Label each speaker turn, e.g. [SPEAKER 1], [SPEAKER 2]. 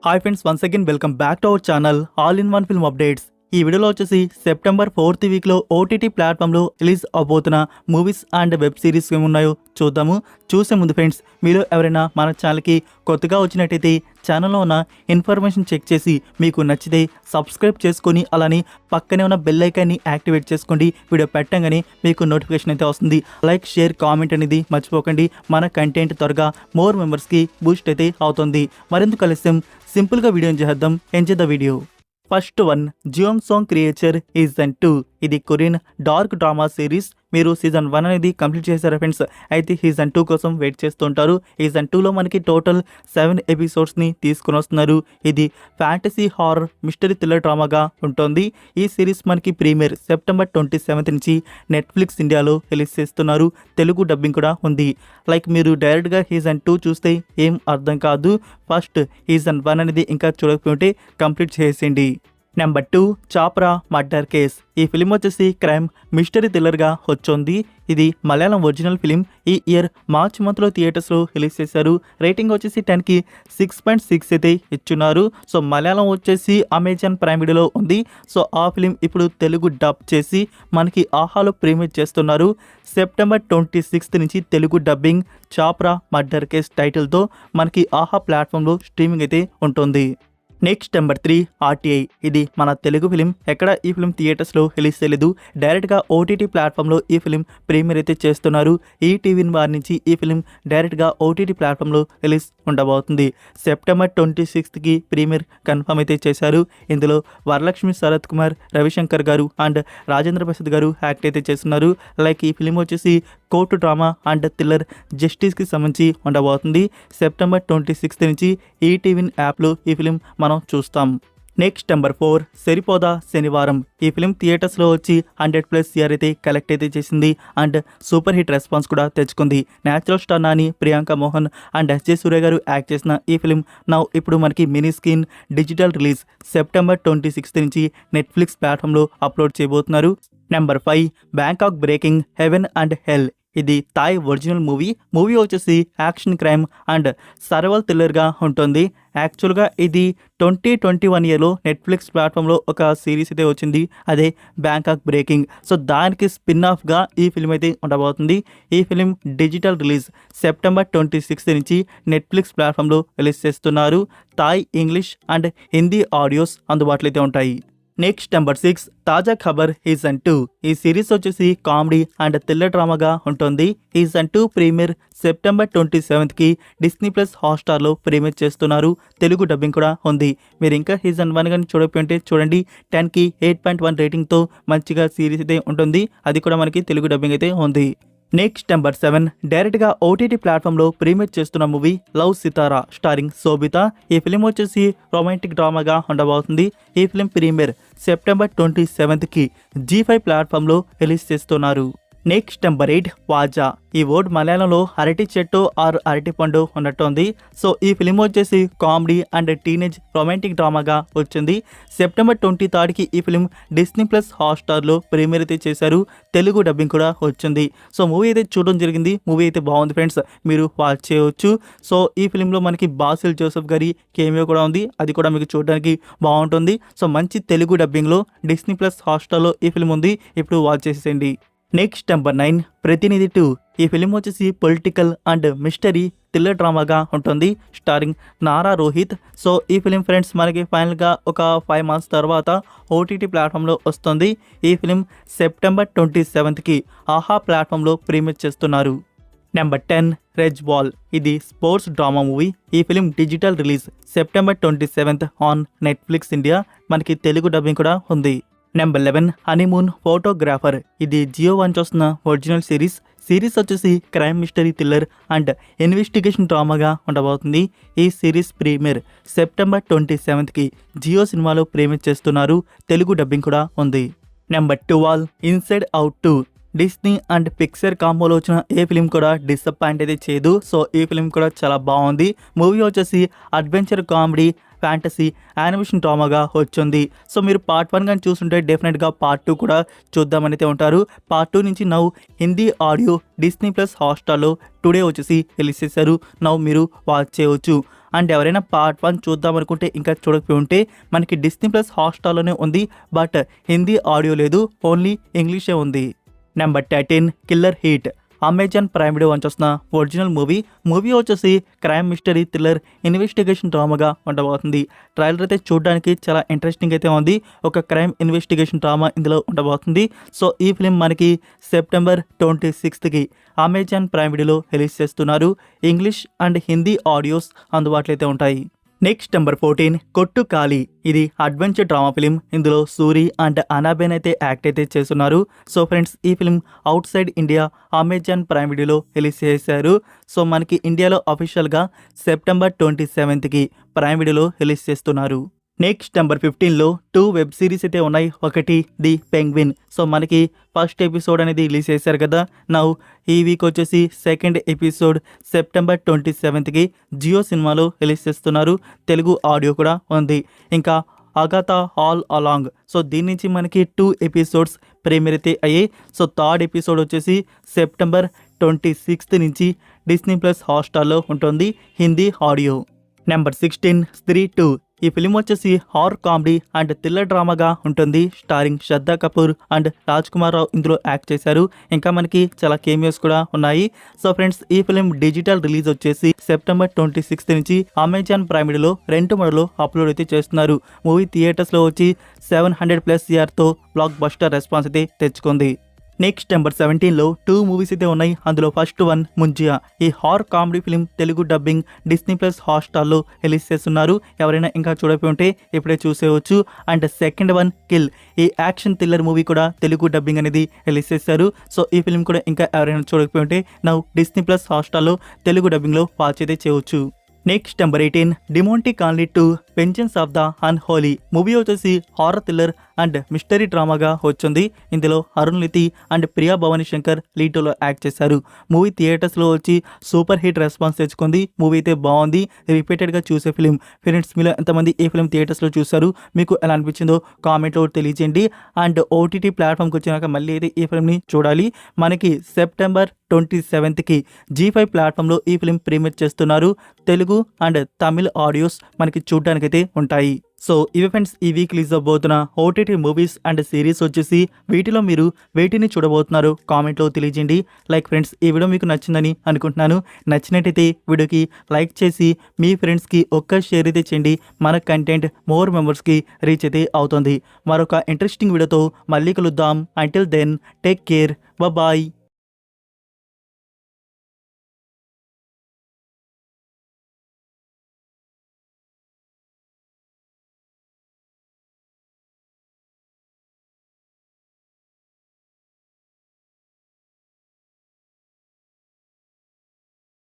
[SPEAKER 1] Hi friends, once again welcome back to our channel all in one film updates. ఈ వీడియోలో వచ్చేసి September 4th వీక్లో OTT ప్లాట్ఫామ్లో release అవబోతున్న మూవీస్ అండ్ వెబ్ సిరీస్ ఏమున్నాయో చూద్దాము. చూసే ముందు ఫ్రెండ్స్, మీరు ఎవరైనా మన ఛానల్కి కొత్తగా వచ్చినట్టయితే ఛానల్లో ఉన్న ఇన్ఫర్మేషన్ చెక్ చేసి మీకు నచ్చితే సబ్స్క్రైబ్ చేసుకొని అలానే పక్కనే ఉన్న బెల్ ఐకాన్ని యాక్టివేట్ చేసుకోండి. వీడియో పెట్టగానే మీకు నోటిఫికేషన్ అయితే వస్తుంది. లైక్, షేర్, కామెంట్ అనేది మర్చిపోకండి. మన కంటెంట్ త్వరగా మోర్ మెంబర్స్కి బూస్ట్ అయితే అవుతుంది. మరింత కలిసాం, సింపుల్గా వీడియోని చేద్దాం. Enjoy the video. First one, Gyeongseong creature season 2. ఇది కొరియన్ డార్క్ డ్రామా సిరీస్. మీరు సీజన్ 1 అనేది కంప్లీట్ చేశారు ఫ్రెండ్స్, అయితే సీజన్ 2 కోసం వెయిట్ చేస్తుంటారు. సీజన్ 2లో మనకి టోటల్ 7 ఎపిసోడ్స్ని తీసుకుని వస్తున్నారు. ఇది ఫ్యాంటసీ, హారర్, మిస్టరీ, థ్రిల్లర్ డ్రామాగా ఉంటుంది. ఈ సిరీస్ మనకి ప్రీమియర్ సెప్టెంబర్ 27 నుంచి నెట్ఫ్లిక్స్ ఇండియాలో రిలీజ్ చేస్తున్నారు. తెలుగు డబ్బింగ్ కూడా ఉంది. లైక్ మీరు డైరెక్ట్గా సీజన్ 2 చూస్తే ఏం అర్థం కాదు. ఫస్ట్ సీజన్ 1 అనేది ఇంకా చూడకపోతే కంప్లీట్ చేసేయండి. Number 2, Chapra murder case. ఈ ఫిలిం వచ్చేసి క్రైమ్ మిస్టరీ థ్రిల్లర్గా వచ్చింది. ఇది మలయాళం ఒరిజినల్ ఫిలిం. ఈ ఇయర్ మార్చ్ మంత్లో థియేటర్స్లో రిలీజ్ చేశారు. రేటింగ్ వచ్చేసి 10కి 6.6 అయితే ఇచ్చున్నారు. సో మలయాళం వచ్చేసి అమెజాన్ ప్రైమ్ వీడియోలో ఉంది. సో ఆ ఫిలిం ఇప్పుడు తెలుగు డబ్ చేసి మనకి ఆహాలో ప్రీమియర్ చేస్తున్నారు. సెప్టెంబర్ 26 నుంచి Telugu dubbing Chapra murder case టైటిల్తో మనకి ఆహా ప్లాట్ఫామ్లో స్ట్రీమింగ్ అయితే ఉంటుంది. Next number 3, RTI. ఇది మన తెలుగు ఫిలిం. ఎక్కడ ఈ ఫిలిం థియేటర్స్లో రిలీజ్ చేయలేదు. డైరెక్ట్గా ఓటీటీ ప్లాట్ఫామ్లో ఈ ఫిలిం ప్రీమియర్ అయితే చేస్తున్నారు. ఈ టీవీ వారి నుంచి ఈ ఫిలిం డైరెక్ట్గా ఓటీటీ ప్లాట్ఫామ్లో రిలీజ్ ఉండబోతుంది. సెప్టెంబర్ 26కి ప్రీమియర్ కన్ఫర్మ్ అయితే చేశారు. ఇందులో వరలక్ష్మి, శరత్ కుమార్, రవిశంకర్ గారు అండ్ రాజేంద్ర ప్రసాద్ గారు యాక్ట్ అయితే చేస్తున్నారు. లైక్ ఈ ఫిలిం వచ్చేసి కోర్టు డ్రామా అండ్ థ్రిల్లర్ జస్టిస్కి సంబంధించి ఉండబోతుంది. సెప్టెంబర్ 26 నుంచి ఈ టీవీ యాప్లో ఈ ఫిలిం మనం చూస్తాం. నెక్స్ట్ నెంబర్ 4, సరిపోదా శనివారం. ఈ ఫిలిం థియేటర్స్లో వచ్చి 100+ CR అయితే కలెక్ట్ అయితే చేసింది అండ్ సూపర్ హిట్ రెస్పాన్స్ కూడా తెచ్చుకుంది. Natural star Nani, Priyanka Mohan and SJ Surya గారు యాక్ట్ చేసిన ఈ ఫిలిం ఇప్పుడు మనకి mini screen digital release September 26 నుంచి నెట్ఫ్లిక్స్ ప్లాట్ఫామ్లో అప్లోడ్ చేయబోతున్నారు. Number 5, Bangkok breaking heaven and hell. ఇది థాయ్ ఒరిజినల్ మూవీ వచ్చేసి యాక్షన్, క్రైమ్ అండ్ సర్వైవల్ థ్రిల్లర్గా ఉంటుంది. యాక్చువల్గా ఇది 2021 ఇయర్లో నెట్ఫ్లిక్స్ ప్లాట్ఫామ్లో ఒక సిరీస్ అయితే వచ్చింది, అదే బ్యాంకాక్ బ్రేకింగ్. సో దానికి స్పిన్ ఆఫ్గా ఈ ఫిలిం అయితే ఉండబోతుంది. ఈ ఫిలిం డిజిటల్ రిలీజ్ సెప్టెంబర్ 26 నుంచి నెట్ఫ్లిక్స్ ప్లాట్ఫామ్లో రిలీజ్ చేస్తున్నారు. Thai, English and Hindi audios అందుబాటులో అయితే ఉంటాయి. నెక్స్ట్ నెంబర్ 6, తాజా ఖబర్ సీజన్ 2. ఈ సిరీస్ వచ్చేసి కామెడీ అండ్ థ్రిల్లర్ డ్రామాగా ఉంటుంది. సీజన్ 2 ప్రీమియర్ సెప్టెంబర్ 27కి డిస్నీ+ హాట్స్టార్లో ప్రీమియర్ చేస్తున్నారు. తెలుగు డబ్బింగ్ కూడా ఉంది. మీరు ఇంకా సీజన్ 1 కానీ చూడకపోతే చూడండి. 10కి 8.1 రేటింగ్తో మంచిగా సిరీస్ అయితే ఉంటుంది. అది కూడా మనకి తెలుగు డబ్బింగ్ అయితే ఉంది. నెక్స్ట్ నెంబర్ 7, డైరెక్ట్గా ఓటీటీ ప్లాట్ఫామ్లో ప్రీమియర్ చేస్తున్న మూవీ లవ్ సితారా స్టారింగ్ శోభిత. ఈ ఫిలిం వచ్చేసి రొమాంటిక్ డ్రామాగా ఉండబోతుంది. ఈ ఫిలిం ప్రీమియర్ సెప్టెంబర్ 27కి G5 ప్లాట్ఫామ్లో రిలీజ్ చేస్తున్నారు. Next number 8, వాజా. ఈ వర్డ్ మలయాళంలో అరటి చెట్టు ఆర్ అరటి పండు ఉన్నట్టుంది. సో ఈ ఫిలిం వచ్చేసి కామెడీ అండ్ టీనేజ్ రొమాంటిక్ డ్రామాగా వచ్చింది. సెప్టెంబర్ 23కి ఈ ఫిలిం డిస్నీ+ హాట్స్టార్లో ప్రీమియర్ అయితే చేశారు. తెలుగు డబ్బింగ్ కూడా వచ్చింది. సో మూవీ అయితే చూడడం జరిగింది. మూవీ అయితే బాగుంది ఫ్రెండ్స్, మీరు వాచ్ చేయవచ్చు. సో ఈ ఫిలింలో మనకి బాసిల్ జోసెఫ్ గారి కేమియో కూడా ఉంది, అది కూడా మీకు చూడడానికి బాగుంటుంది. సో మంచి తెలుగు డబ్బింగ్లో డిస్నీ+ హాట్స్టార్లో ఈ ఫిలిం ఉంది, ఇప్పుడు వాచ్ చేసేయండి. నెక్స్ట్ నెంబర్ 9, ప్రతినిధి 2. ఈ ఫిలిం వచ్చేసి పొలిటికల్ అండ్ మిస్టరీ థ్రిల్లర్ డ్రామాగా ఉంటుంది, స్టారింగ్ నారా రోహిత్. సో ఈ ఫిలిం ఫ్రెండ్స్ మనకి ఫైనల్గా ఒక 5 months తర్వాత ఓటీటీ ప్లాట్ఫామ్లో వస్తుంది. ఈ ఫిలిం సెప్టెంబర్ 27కి ఆహా ప్లాట్ఫామ్లో ప్రీమియర్ చేస్తున్నారు. Number 10, Rez ball. ఇది స్పోర్ట్స్ డ్రామా మూవీ. ఈ film digital release September 27th on Netflix India. మనకి తెలుగు డబ్బింగ్ కూడా ఉంది. Number 11, honeymoon photographer. ఇది జియో నుంచి వస్తున్న ఒరిజినల్ సిరీస్ వచ్చేసి crime, mystery, thriller and investigation డ్రామాగా ఉండబోతుంది. ఈ సిరీస్ ప్రీమియర్ సెప్టెంబర్ 27కి జియో సినిమాలో ప్రీమియర్ చేస్తున్నారు. తెలుగు డబ్బింగ్ కూడా ఉంది. Number 12, inside out 2. Disney and Pixar కాంబోలో వచ్చిన ఏ ఫిలిం కూడా డిసప్పాయింట్ అయితే చేయదు. సో ఈ ఫిలిం కూడా చాలా బాగుంది. మూవీ వచ్చేసి అడ్వెంచర్, కామెడీ, ఫ్యాంటసీ, యానిమేషన్ డ్రామాగా వచ్చింది. సో మీరు పార్ట్ 1 కానీ చూస్తుంటే డెఫినెట్గా పార్ట్ 2 కూడా చూద్దామని అయితే ఉంటారు. పార్ట్ 2 నుంచి హిందీ ఆడియో డిస్నీ+ హాట్స్టార్లో టుడే వచ్చేసి రిలీజ్ చేశారు. మీరు వాచ్ చేయవచ్చు. అండ్ ఎవరైనా పార్ట్ 1 చూద్దాం అనుకుంటే ఇంకా చూడకపోయి ఉంటే మనకి డిస్నీ ప్లస్ హాట్‌స్టార్‌లోనే ఉంది. బట్ హిందీ ఆడియో లేదు, ఓన్లీ ఇంగ్లీషే ఉంది. Number 13 killer heat. Amazon prime video నుంచి వస్తున్న ఒరిజినల్ మూవీ వచ్చేసి క్రైమ్ మిస్టరీ థ్రిల్లర్ ఇన్వెస్టిగేషన్ డ్రామాగా ఉండబోతుంది. ట్రైలర్ అయితే చూడడానికి చాలా ఇంట్రెస్టింగ్ అయితే ఉంది. ఒక క్రైమ్ ఇన్వెస్టిగేషన్ డ్రామా ఇందులో ఉండబోతుంది. సో ఈ ఫిలిం మనకి సెప్టెంబర్ 26కి అమెజాన్ ప్రైమ్ వీడియోలో రిలీజ్ చేస్తున్నారు. ఇంగ్లీష్ అండ్ హిందీ ఆడియోస్ అందుబాటులో అయితే ఉంటాయి. నెక్స్ట్ నెంబర్ 14 కొట్టు కాళీ. ఇది అడ్వెంచర్ డ్రామా ఫిలిం. ఇందులో సూరి అండ్ అనాబెన్ అయితే యాక్ట్ అయితే చేస్తున్నారు. సో ఫ్రెండ్స్ ఈ film out side India Amazon prime వీడియోలో రిలీజ్ చేశారు. సో మనకి ఇండియాలో అఫీషియల్గా సెప్టెంబర్ 27కి ప్రైమ్ వీడియోలో రిలీజ్ చేస్తున్నారు. నెక్స్ట్ నెంబర్ 15లో 2 వెబ్ సిరీస్ అయితే ఉన్నాయి. ఒకటి ది పెంగ్విన్. సో మనకి ఫస్ట్ ఎపిసోడ్ అనేది రిలీజ్ చేశారు కదా. నౌ ఈ వీక్ వచ్చేసి సెకండ్ ఎపిసోడ్ సెప్టెంబర్ 27కి జియో సినిమాలో రిలీజ్ చేస్తున్నారు. తెలుగు ఆడియో కూడా ఉంది. ఇంకా అగాథా ఆల్ అలాంగ్. సో దీని నుంచి మనకి 2 ఎపిసోడ్స్ ప్రీమియర్ అయితే అయ్యాయి. సో థర్డ్ ఎపిసోడ్ వచ్చేసి సెప్టెంబర్ 26 నుంచి డిస్నీ ప్లస్ హాట్‌స్టార్‌లో ఉంటుంది హిందీ ఆడియో. నెంబర్ 16 స్త్రీ 2. ఈ ఫిలిం వచ్చేసి హారర్ కామెడీ అండ్ థ్రిల్లర్ డ్రామాగా ఉంటుంది. స్టారింగ్ శ్రద్ధా కపూర్ అండ్ రాజ్ కుమార్ రావు ఇందులో యాక్ట్ చేశారు. ఇంకా మనకి చాలా కేమియోస్ కూడా ఉన్నాయి. సో ఫ్రెండ్స్ ఈ ఫిలిం డిజిటల్ రిలీజ్ వచ్చేసి సెప్టెంబర్ 26 నుంచి అమెజాన్ ప్రైమ్ వీడియోలో 2 మోడ్లో అప్లోడ్ అయితే చేస్తున్నారు. మూవీ థియేటర్స్లో వచ్చి 700+ CRతో బ్లాక్ బస్టర్ రెస్పాన్స్ అయితే తెచ్చుకుంది. నెక్స్ట్ నెంబర్ 17లో 2 మూవీస్ అయితే ఉన్నాయి. అందులో ఫస్ట్ వన్ ముంజియా. ఈ horror comedy film Telugu dubbing Disney plus హాట్‌స్టార్‌లో రిలీజ్ చేస్తున్నారు. ఎవరైనా ఇంకా చూడకపోయి ఉంటే ఇప్పుడే చూసేయవచ్చు. And second one kill. ఈ యాక్షన్ థ్రిల్లర్ మూవీ కూడా తెలుగు డబ్బింగ్ అనేది రిలీజ్ చేశారు. సో ఈ ఫిలిం కూడా ఇంకా ఎవరైనా చూడకపోయి ఉంటే నౌ డిస్నీ ప్లస్ హాట్‌స్టార్‌లో తెలుగు డబ్బింగ్లో వాచ్ అయితే చేయవచ్చు. Next number 18 Demonte colony 2 vengeance of the unholy. Movie వచ్చేసి హారర్ థ్రిల్లర్ అండ్ మిస్టరీ డ్రామాగా వచ్చింది. ఇందులో అరుణ్లితి అండ్ ప్రియా భవానీ శంకర్ లీడ్లో యాక్ట్ చేశారు. మూవీ థియేటర్స్లో వచ్చి సూపర్ హిట్ రెస్పాన్స్ తెచ్చుకుంది. మూవీ అయితే బాగుంది, రిపీటెడ్గా చూసే ఫిలిం. ఫ్రెండ్స్ మీలో ఎంతమంది ఈ ఫిలిం థియేటర్స్లో చూశారు, మీకు ఎలా అనిపించిందో కామెంట్లో తెలియజేయండి. అండ్ ఓటీటీ ప్లాట్ఫామ్కి వచ్చినాక మళ్ళీ అయితే ఈ ఫిలింని చూడాలి. మనకి సెప్టెంబర్ 27కి G5 ప్లాట్ఫామ్లో ఈ ఫిలిం ప్రీమియర్ చేస్తున్నారు. తెలుగు అండ్ తమిళ్ ఆడియోస్ మనకి చూడడానికైతే ఉంటాయి. సో ఇవి ఫ్రెండ్స్ ఈ వీక్ రిలీజ్ అవబోతున్న ఓటీటీ మూవీస్ అండ్ సిరీస్ వచ్చేసి. వీటిలో మీరు వేటిని చూడబోతున్నారు కామెంట్లో తెలియజేయండి. లైక్ ఫ్రెండ్స్ ఈ వీడియో మీకు నచ్చిందని అనుకుంటున్నాను. నచ్చినట్టయితే వీడియోకి లైక్ చేసి మీ ఫ్రెండ్స్కి ఒక్క షేర్ అయితే చేయండి. మన కంటెంట్ మోర్ మెంబర్స్కి రీచ్ అయితే అవుతుంది. మరొక ఇంట్రెస్టింగ్ వీడియోతో మళ్ళీ కలుద్దాం. Until then take care, bye.